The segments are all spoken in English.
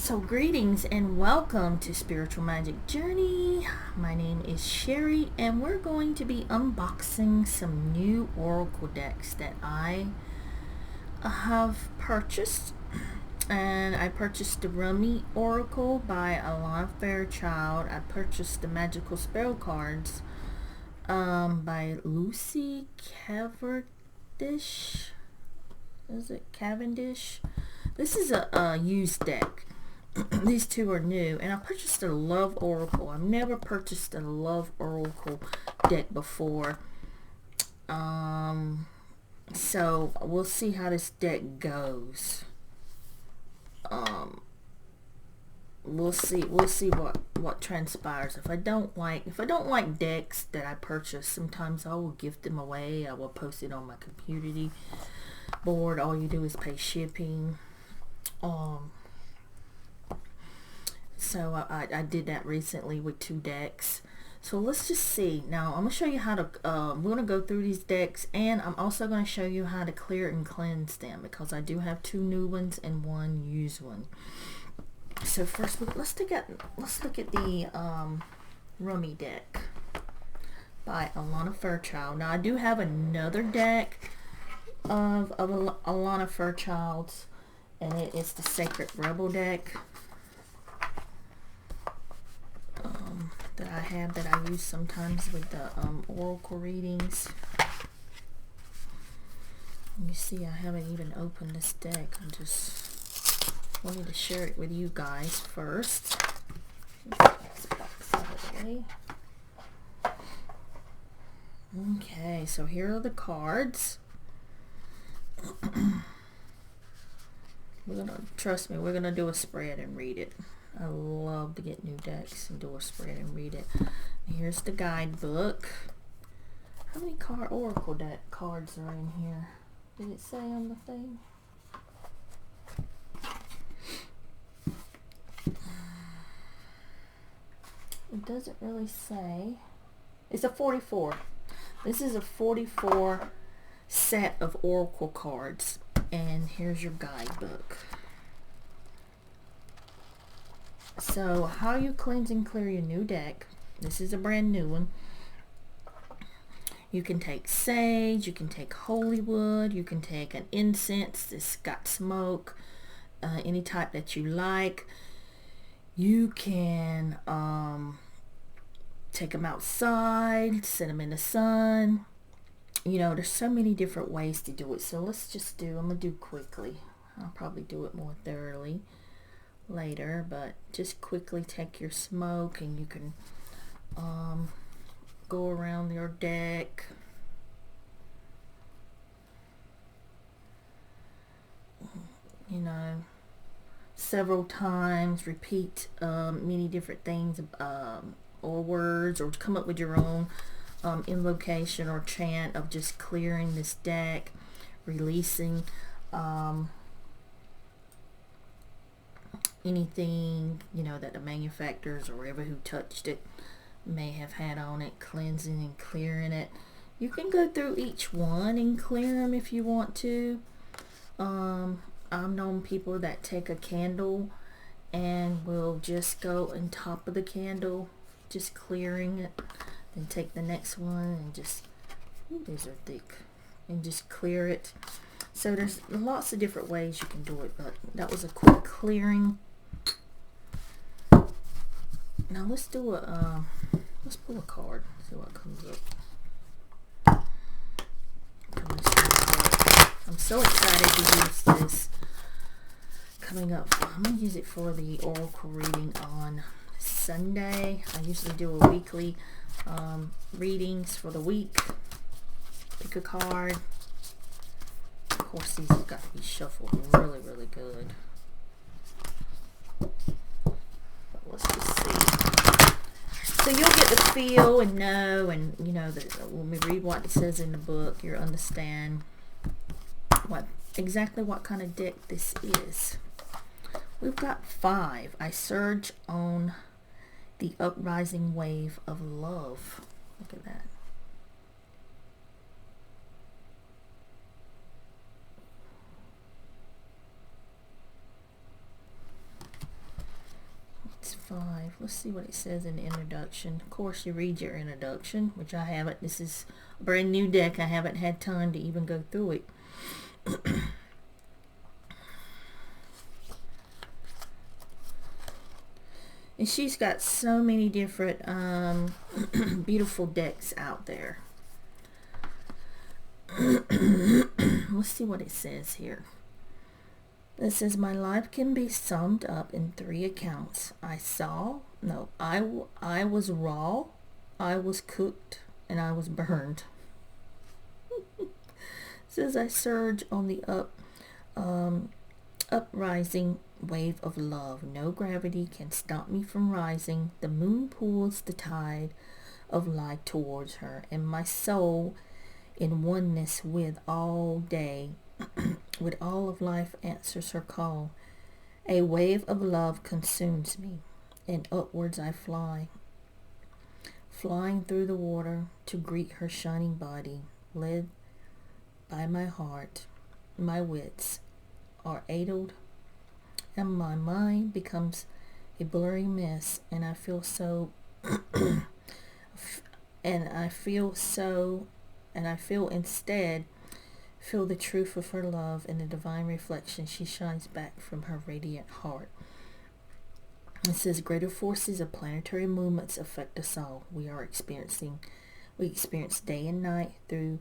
So greetings and welcome to Spiritual Magic Journey. My name is Sherry and we're going to be unboxing some new oracle decks that I have purchased. And I purchased the Rumi oracle by Alana Fairchild. I purchased the magical spell cards by Lucy Cavendish. Is it Cavendish? This is a used deck. These two are new, and I purchased a Love Oracle. I've never purchased a Love Oracle deck before. So we'll see how this deck goes. We'll see what transpires. If I don't like decks that I purchase, sometimes I will gift them away. I will post it on my community board. All you do is pay shipping. So I did that recently with 2 decks. So let's just see. Now I'm going to show you how to, we're going to go through these decks, and I'm also going to show you how to clear and cleanse them, because I do have 2 new ones and 1 used one. So first, let's look at the Rumi deck by Alana Fairchild. Now I do have another deck of Alana Fairchild's, and it's the Sacred Rebel deck. That I have, that I use sometimes with the oracle readings. You see, I haven't even opened this deck. I just wanted to share it with you guys first. This box out of the way. Okay, so here are the cards. Trust me, we're gonna do a spread and read it. I love to get new decks and do a spread and read it. Here's the guidebook. How many oracle deck cards are in here? Did it say on the thing? It doesn't really say. It's a 44. This is a 44 set of oracle cards. And here's your guidebook. So, how you cleanse and clear your new deck. This is a brand new one. You can take sage, you can take holy wood, you can take an incense that's got smoke, any type that you like. You can take them outside, set them in the sun. You know, there's so many different ways to do it. So let's just I'm going to do quickly. I'll probably do it more thoroughly later, but just quickly take your smoke and you can go around your deck. You know, several times, repeat many different things or words, or come up with your own invocation or chant of just clearing this deck, releasing anything, you know, that the manufacturers or whoever who touched it may have had on it, cleansing and clearing it. You can go through each one and clear them if you want to. I've known people that take a candle and will just go on top of the candle, just clearing it, then take the next one and just, these are thick, and just clear it. So there's lots of different ways you can do it, but that was a quick clearing. Now let's do let's pull a card, see what comes up. I'm so excited to use this coming up. I'm going to use it for the oracle reading on Sunday. I usually do a weekly readings for the week. Pick a card. Of course, these have got to be shuffled really, really good. But let's just see. So you'll get the feel and know, and you know that when we read what it says in the book, you'll understand exactly what kind of deck this is. We've got 5. I surge on the uprising wave of love. Look at that. Starseeds 5. Let's see what it says in the introduction. Of course, you read your introduction, which I haven't. This is a brand new deck. I haven't had time to even go through it. And she's got so many different beautiful decks out there. Let's see what it says here. It says, my life can be summed up in 3 accounts. I was raw, I was cooked, and I was burned. It says, I surge on the uprising wave of love. No gravity can stop me from rising. The moon pulls the tide of light towards her, and my soul in oneness with all day, with all of life answers her call. A wave of love consumes me, and upwards I fly, flying through the water to greet her shining body, led by my heart. My wits are aidled, and my mind becomes a blurry mess, and I feel instead the truth of her love and the divine reflection she shines back from her radiant heart. It says, greater forces of planetary movements affect us all. We experience day and night through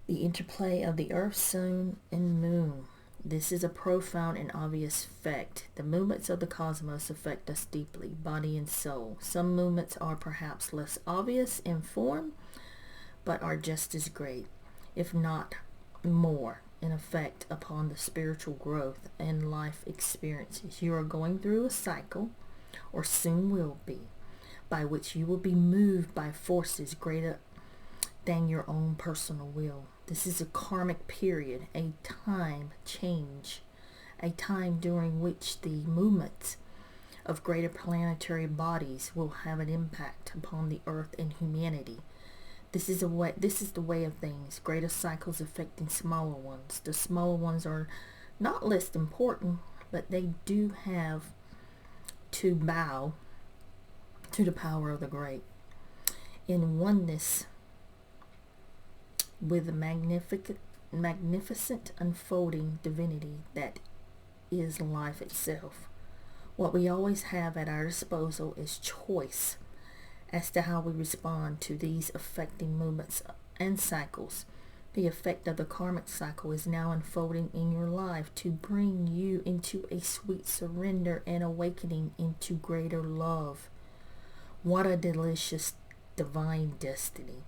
the interplay of the earth, sun, and moon. This is a profound and obvious fact. The movements of the cosmos affect us deeply, body and soul. Some movements are perhaps less obvious in form, but are just as great, if not more, in effect upon the spiritual growth and life experiences. You are going through a cycle, or soon will be, by which you will be moved by forces greater than your own personal will. This is a karmic period, a time change, a time during which the movements of greater planetary bodies will have an impact upon the earth and humanity. This is the way of things. Greater cycles affecting smaller ones. The smaller ones are not less important, but they do have to bow to the power of the great. In oneness with the magnificent unfolding divinity that is life itself. What we always have at our disposal is choice as to how we respond to these affecting movements and cycles. The effect of the karmic cycle is now unfolding in your life to bring you into a sweet surrender and awakening into greater love. What a delicious divine destiny.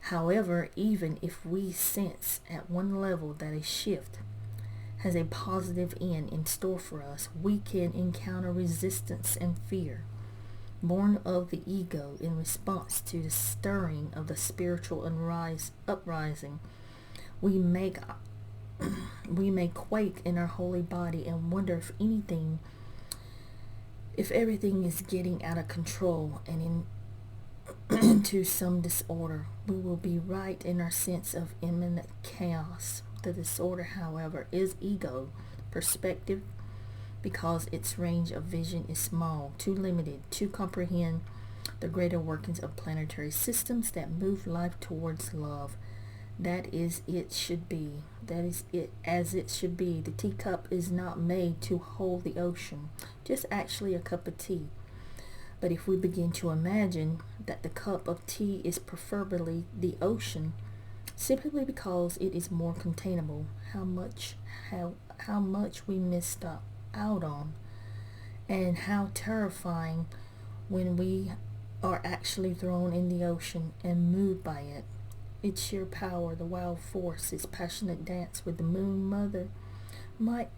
However, even if we sense at one level that a shift has a positive end in store for us, we can encounter resistance and fear, born of the ego in response to the stirring of the spiritual uprising. We may quake in our holy body and wonder if everything is getting out of control and into some disorder. We will be right in our sense of imminent chaos. The disorder, however, is ego perspective, because its range of vision is small, too limited to comprehend the greater workings of planetary systems that move life towards love. That is it should be. That is it as it should be. The teacup is not made to hold the ocean, just actually a cup of tea. But if we begin to imagine that the cup of tea is preferably the ocean, simply because it is more containable, how much we missed out on, and how terrifying when we are actually thrown in the ocean and moved by it. Its sheer power, the wild force, its passionate dance with the moon mother might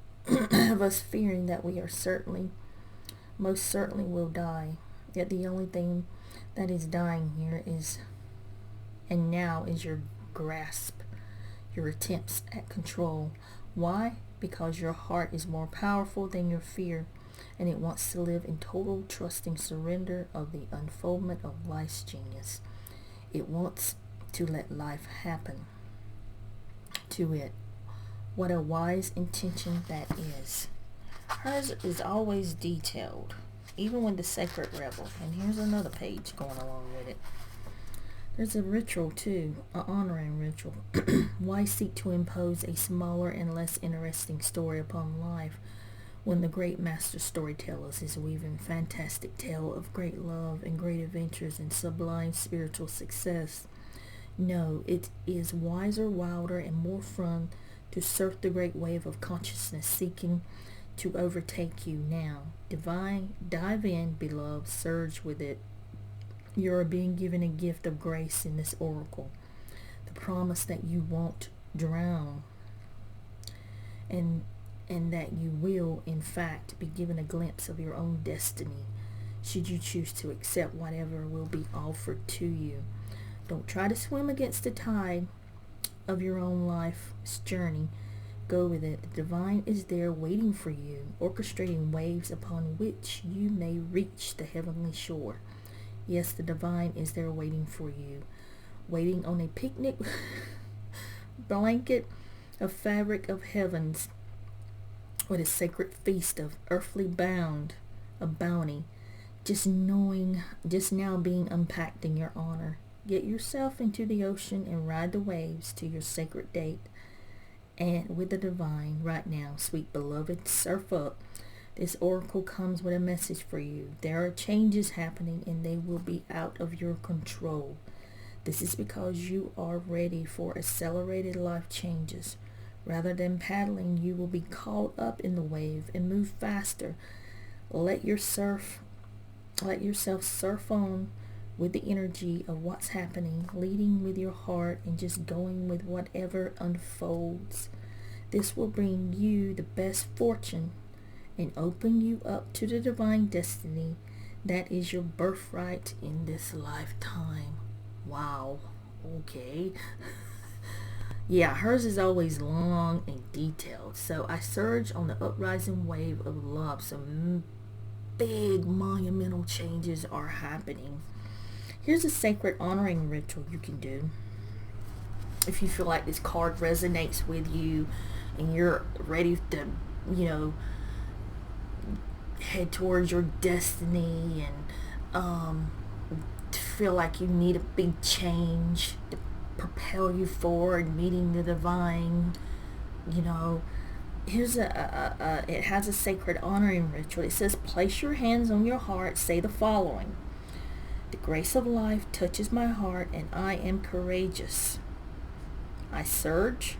have us fearing that we are most certainly will die. Yet the only thing that is dying here is your grasp, your attempts at control. Why? Because your heart is more powerful than your fear, and it wants to live in total trusting surrender of the unfoldment of life's genius. It wants to let life happen to it. What a wise intention that is. Hers is always detailed. even with the sacred rebel. And here's another page going along with it. There's a ritual too, an honoring ritual. Why seek to impose a smaller and less interesting story upon life when the great master storytellers is weaving fantastic tale of great love and great adventures and sublime spiritual success? No, it is wiser, wilder, and more fun to surf the great wave of consciousness seeking to overtake you now. Dive in, beloved, surge with it. You are being given a gift of grace in this oracle. The promise that you won't drown. And that you will, in fact, be given a glimpse of your own destiny, should you choose to accept whatever will be offered to you. Don't try to swim against the tide of your own life's journey. Go with it. The divine is there waiting for you, orchestrating waves upon which you may reach the heavenly shore. Yes, the divine is there waiting for you, waiting on a picnic blanket of fabric of heavens with a sacred feast of earthly bounty, just now being unpacked in your honor. Get yourself into the ocean and ride the waves to your sacred date. And with the divine right now, sweet beloved, surf up. This oracle comes with a message for you. There are changes happening and they will be out of your control. This is because you are ready for accelerated life changes. Rather than paddling, you will be caught up in the wave and move faster. Let yourself surf on with the energy of what's happening, leading with your heart and just going with whatever unfolds. This will bring you the best fortune and open you up to the divine destiny that is your birthright in this lifetime. Wow. Okay. Yeah, hers is always long and detailed. So I surge on the uprising wave of love. Some big monumental changes are happening. Here's a sacred honoring ritual you can do. If you feel like this card resonates with you and you're ready to, head towards your destiny and feel like you need a big change to propel you forward, meeting the divine, here's it has a sacred honoring ritual. It says, place your hands on your heart, say the following: the grace of life touches my heart and I am courageous. I surge,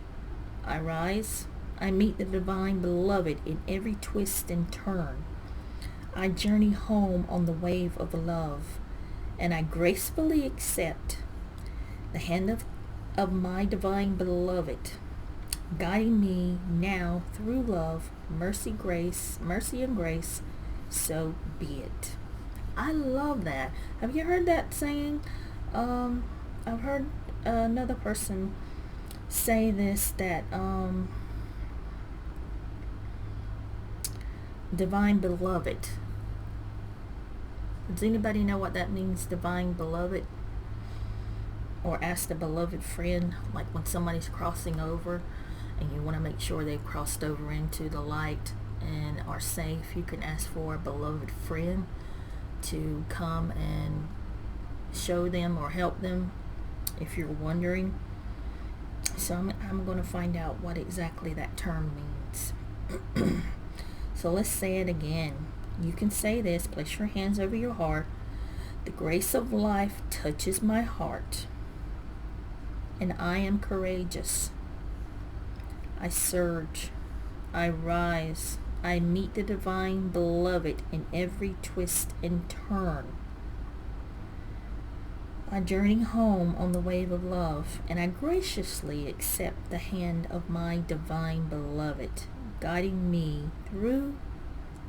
I rise, I meet the divine beloved in every twist and turn. I journey home on the wave of love, and I gracefully accept the hand of my divine beloved, guiding me now through love, mercy and grace, so be it. I love that. Have you heard that saying? I've heard another person say this, that divine beloved. Does anybody know what that means, divine beloved? Or ask the beloved friend, like when somebody's crossing over and you want to make sure they've crossed over into the light and are safe, you can ask for a beloved friend to come and show them or help them, if you're wondering. So I'm going to find out what exactly that term means. So let's say it again. You can say this. Place your hands over your heart. The grace of life touches my heart, and I am courageous. I surge, I rise, I meet the divine beloved in every twist and turn. I journey home on the wave of love, and I graciously accept the hand of my divine beloved, guiding me through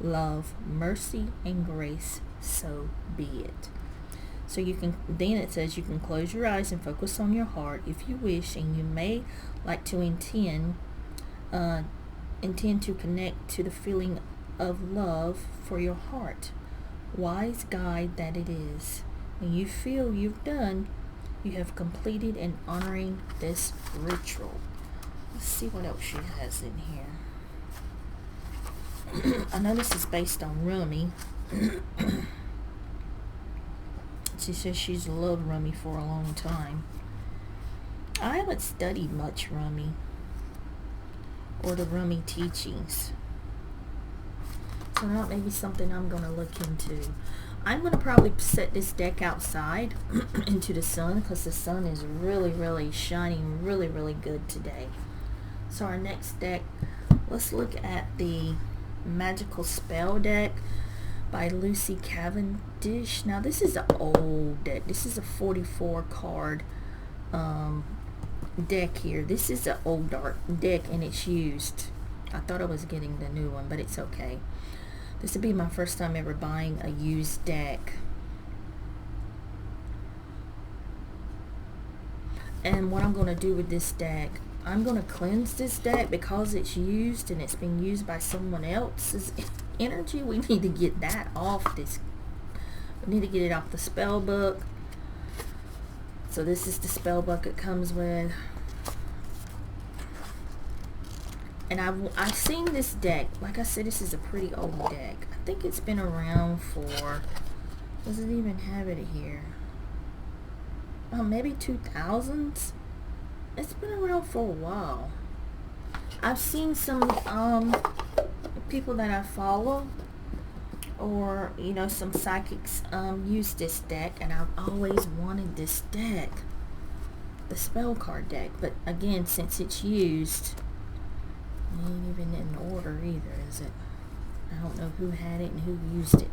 love, mercy, and grace, so be it. So then it says you can close your eyes and focus on your heart if you wish, and you may like to intend to connect to the feeling of love for your heart. Wise guide that it is. When you feel you've done, you have completed and honoring this ritual. Let's see what else she has in here. I know this is based on Rumi, She says she's loved Rumi for a long time. I haven't studied much Rumi or the Rumi teachings, so that may be something I'm going to look into. I'm going to probably set this deck outside into the sun, because the sun is really, really shining really, really good today. So our next deck, let's look at the Magical Spell deck by Lucy Cavendish. Now this is an old deck. This is a 44 card deck here. This is an old dark deck and it's used. I thought I was getting the new one, but it's okay. This would be my first time ever buying a used deck. And what I'm going to do with this deck, I'm going to cleanse this deck because it's used and it's been used by someone else's energy. We need to get that off this. We need to get it off the spell book. So this is the spell book it comes with. And I've seen this deck. Like I said, this is a pretty old deck. I think it's been around for, does it even have it here? Oh, maybe 2000s? It's been around for a while. I've seen some people that I follow, or you know, some psychics use this deck, and I've always wanted this deck, the spell card deck. But again, since it's used, it ain't even in order either, is it? I don't know who had it and who used it.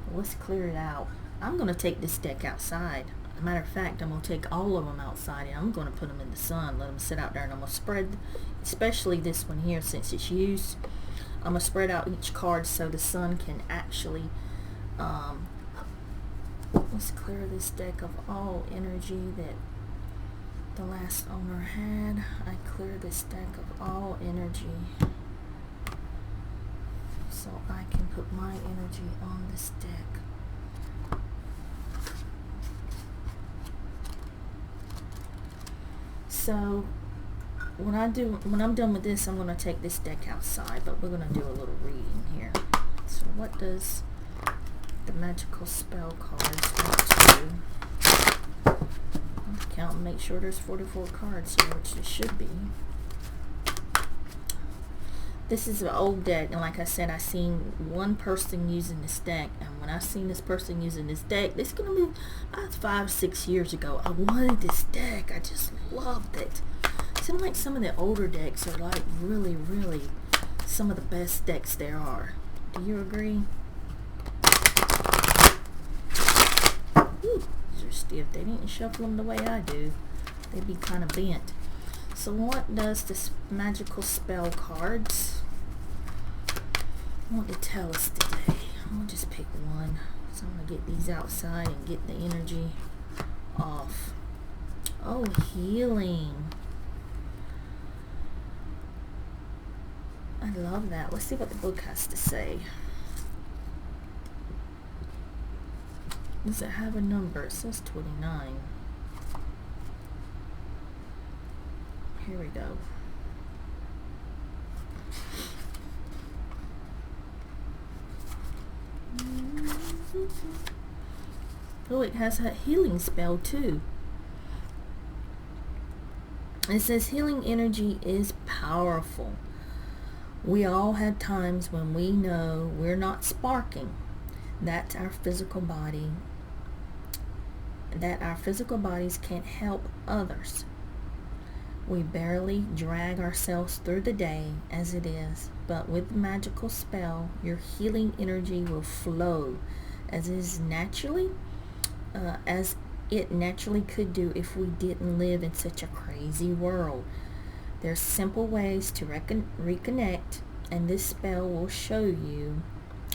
But let's clear it out. I'm going to take this deck outside. As a matter of fact, I'm going to take all of them outside and I'm going to put them in the sun, let them sit out there, and I'm going to spread, especially this one here since it's used, I'm going to spread out each card so the sun can actually, let's clear this deck of all energy that the last owner had. I clear this deck of all energy so I can put my energy on this deck. So when I'm done with this, I'm going to take this deck outside, but we're going to do a little reading here. So what does the magical spell cards want to do? Count and make sure there's 44 cards here, which there should be. This is an old deck, and like I said, I seen one person using this deck, and when I seen this person using this deck, this is gonna be about 5-6 years ago. I wanted this deck. I just loved it. It seems like some of the older decks are like really, really some of the best decks there are. Do you agree? Ooh. Are stiff. They didn't shuffle them the way I do. They'd be kind of bent. So what does this magical spell cards want to tell us today? I'm going to just pick one. So I'm going to get these outside and get the energy off. Oh, healing. I love that. Let's see what the book has to say. Does it have a number? It says 29. Here we go. Oh, it has a healing spell too. It says healing energy is powerful. We all have times when we know we're not sparking. That's our physical body. That our physical bodies can't help others. We barely drag ourselves through the day as it is, but with the magical spell, your healing energy will flow as it naturally could do if we didn't live in such a crazy world. There's simple ways to reconnect, and this spell will show you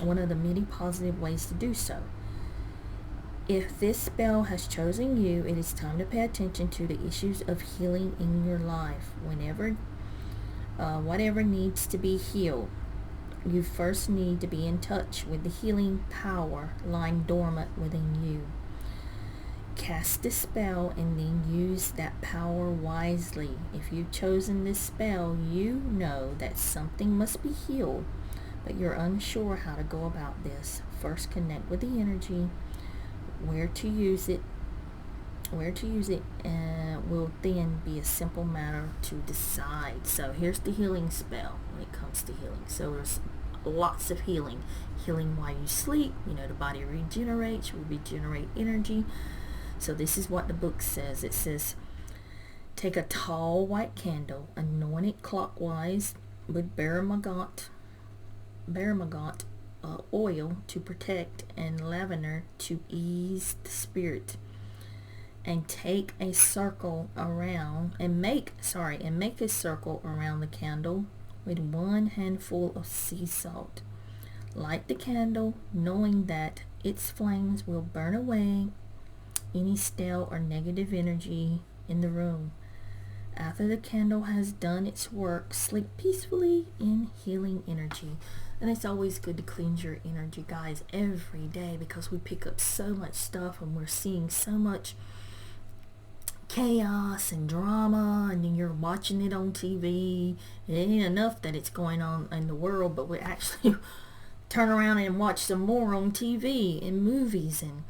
one of the many positive ways to do so. If this spell has chosen you, it is time to pay attention to the issues of healing in your life. Whatever needs to be healed, you first need to be in touch with the healing power lying dormant within you. Cast the spell and then use that power wisely. If you've chosen this spell, you know that something must be healed but you're unsure how to go about this. First, connect with the energy, where to use it, and will then be a simple matter to decide. So here's the healing spell when it comes to healing. So there's lots of healing while you sleep. You know, the body regenerates, we regenerate energy. So this is what the book says. It says, take a tall white candle, anoint it clockwise with bergamot oil to protect, and lavender to ease the spirit, and take a circle around and make a circle around the candle with 1 handful of sea salt. Light the candle, knowing that its flames will burn away any stale or negative energy in the room. After the candle has done its work, sleep peacefully in healing energy. And it's always good to cleanse your energy, guys, every day, because we pick up so much stuff and we're seeing so much chaos and drama, and then you're watching it on TV. It ain't enough that it's going on in the world, but we actually turn around and watch some more on TV and movies and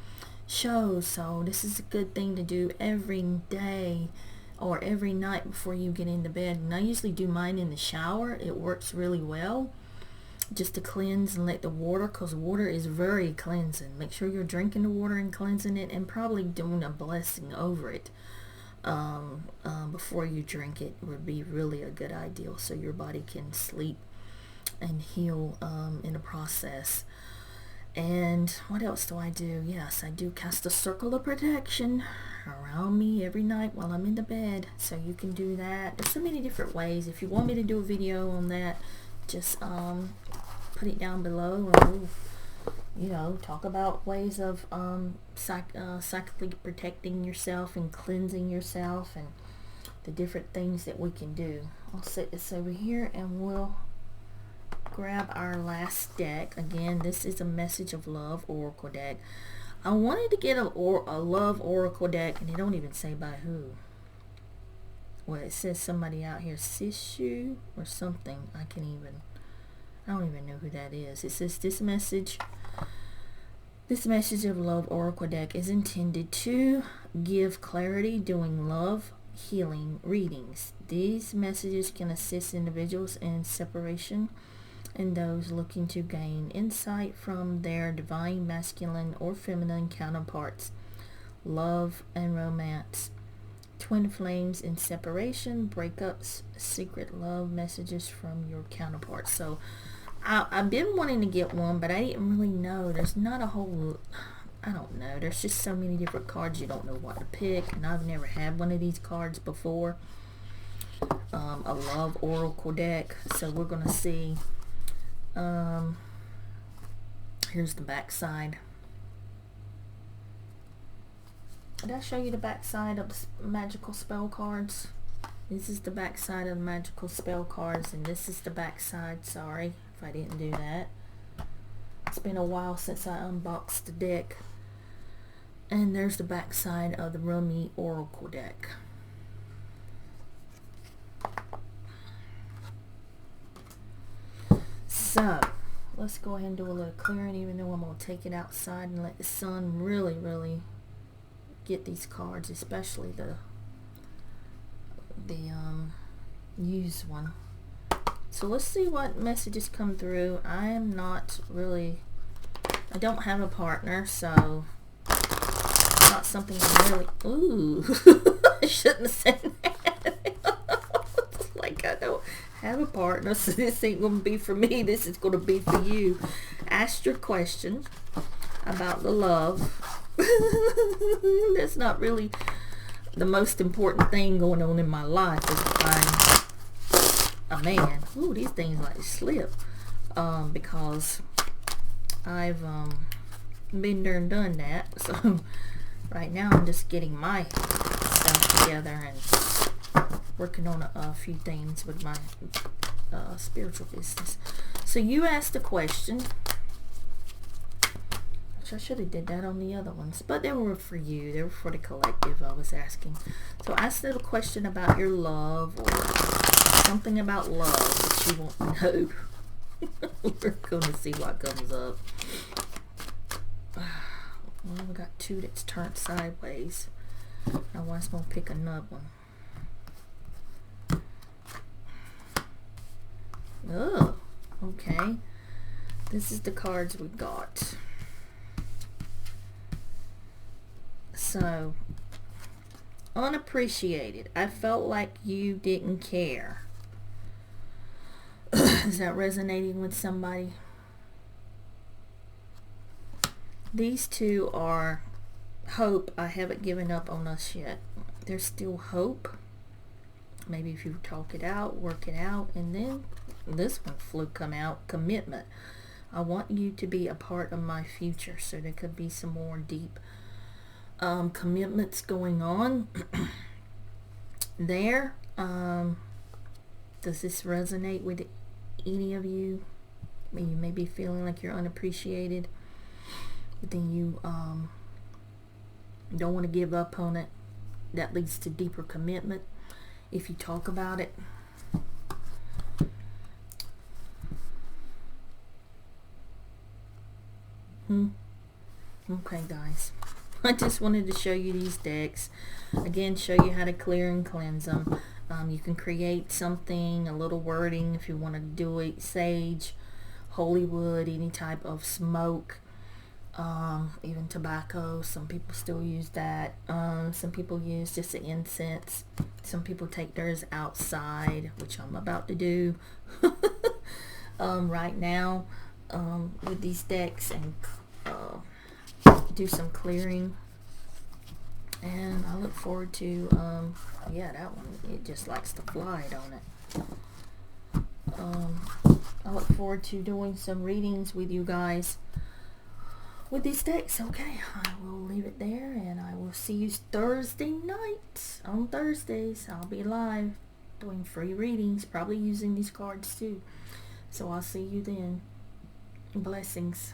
shows. So this is a good thing to do every day or every night before you get into bed. And I usually do mine in the shower. It works really well, just to cleanse and let the water, because water is very cleansing. Make sure you're drinking the water and cleansing it, and probably doing a blessing over it before you drink it would be really a good idea, so your body can sleep and heal in the process. And what else do I do? Yes, I do cast a circle of protection around me every night while I'm in the bed, so you can do that. There's so many different ways. If you want me to do a video on that, just put it down below, and we'll, talk about ways of psychically protecting yourself and cleansing yourself, and the different things that we can do. I'll set this over here, and we'll grab our last deck. Again, this is a Message of Love Oracle deck. I wanted to get a Love Oracle deck, and they don't even say by who. Well, it says somebody out here, Sishu or something. I don't even know who that is. It says this Message of Love Oracle deck is intended to give clarity during love healing readings. These messages can assist individuals in separation and those looking to gain insight from their divine masculine or feminine counterparts, love and romance, twin flames in separation, breakups, secret love messages from your counterparts. So I've been wanting to get one, but I didn't really know. There's not a whole, I don't know. There's just so many different cards, you don't know what to pick, and I've never had one of these cards before. A Love Oracle deck. So we're going to see. Here's the back side. Did I show you the back side of the magical spell cards? This is the back side of the magical spell cards, and this is the back side. Sorry if I didn't do that. It's been a while since I unboxed the deck. And there's the back side of the Rumi Oracle deck. So let's go ahead and do a little clearing, even though I'm going to take it outside and let the sun really, really get these cards, especially the used one. So let's see what messages come through. I don't have a partner, so it's not something I'm really, I shouldn't have said that. Like, I don't have a partner, so this ain't going to be for me, this is going to be for you. Ask your question about the love. That's not really the most important thing going on in my life, is to find a man. Ooh, these things like slip, because I've been there and done that. So right now I'm just getting my stuff together and working on a few things with my spiritual business. So you asked a question, which I should have did that on the other ones, but they were for you, they were for the collective. I was asking. So ask a little question about your love, or something about love that you want to know. We're gonna see what comes up. Well, we got two that's turned sideways. Now one's gonna pick another one. Oh, okay. This is the cards we got. So, unappreciated. I felt like you didn't care. Is that resonating with somebody? These two are hope. I haven't given up on us yet. There's still hope. Maybe if you talk it out, work it out, and then this one come out, commitment. I want you to be a part of my future. So there could be some more deep commitments going on there. Does this resonate with any of you? You may be feeling like you're unappreciated, but then you don't want to give up on it. That leads to deeper commitment if you talk about it. Okay, guys. I just wanted to show you these decks. Again, show you how to clear and cleanse them. You can create something, a little wording if you want to do it. Sage, holy wood, any type of smoke, even tobacco. Some people still use that. Some people use just the incense. Some people take theirs outside, which I'm about to do right now with these decks, and do some clearing. And I look forward to yeah, that one, it just likes to fly, don't it? I look forward to doing some readings with you guys with these decks. Okay, I will leave it there, and I will see you Thursday night. On Thursdays I'll be live doing free readings, probably using these cards too. So I'll see you then. Blessings.